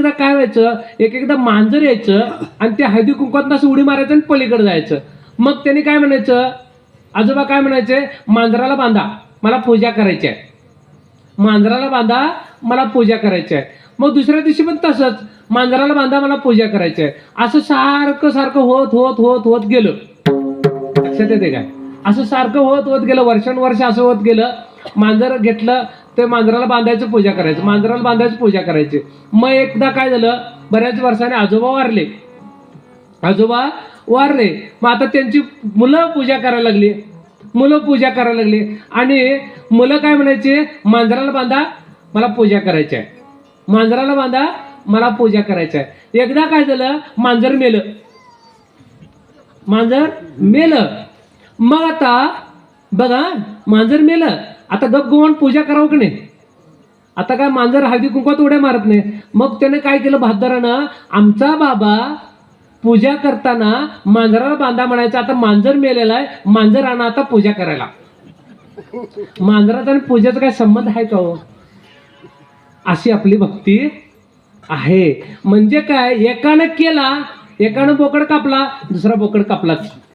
एकदा काय व्हायचं, एकदा मांजर यायचं आणि त्या हळदी कुंकवात असं उडी मारायचं आणि पलीकडे जायचं. मग त्याने काय म्हणायचं, आजोबा काय म्हणायचे, मांजराला बांधा, मला पूजा करायची आहे. मांजराला बांधा, मला पूजा करायची आहे. मग दुसऱ्या दिवशी पण तसंच, मांजराला बांधा, मला पूजा करायची आहे. असं सारखं सारखं होत होत होत होत गेलं. लक्षात येते काय? असं सारखं होत होत गेलं, वर्षानुवर्ष असं होत गेलं. मांजर घेतलं, ते मांजराला बांधायचं, पूजा करायचं, मांजराला बांधायचं, पूजा करायची. मग एकदा काय झालं, बऱ्याच वर्षाने आजोबा वारले. आजोबा वारले, मग आता त्यांची मुलं पूजा करायला लागली. मुलं पूजा करायला लागली आणि मुलं काय म्हणायचे, मांजराला बांधा, मला पूजा करायची आहे. मांजराला बांधा, मला पूजा करायची आहे. एकदा काय झालं, मांजर मेलं. मांजर मेलं. मग आता बघा, मांजर मेलं, आता गपगुमान पूजा करावं की नाही? आता काय मांजर हळदी कुंकवात उड्या मारत नाही. मग त्याने काय केलं, भातदारानं, आमचा बाबा पूजा करताना मांजराला बांधा म्हणायचं. आता मांजर मेलेला आहे, मांजर आणा आता पूजा करायला. मांजराचा आणि पूजेचा काय संबंध आहे का हो? अशी आपली भक्ती आहे. म्हणजे काय, एकानं केला, एकानं बोकड कापला, दुसरा बोकड कापलाच.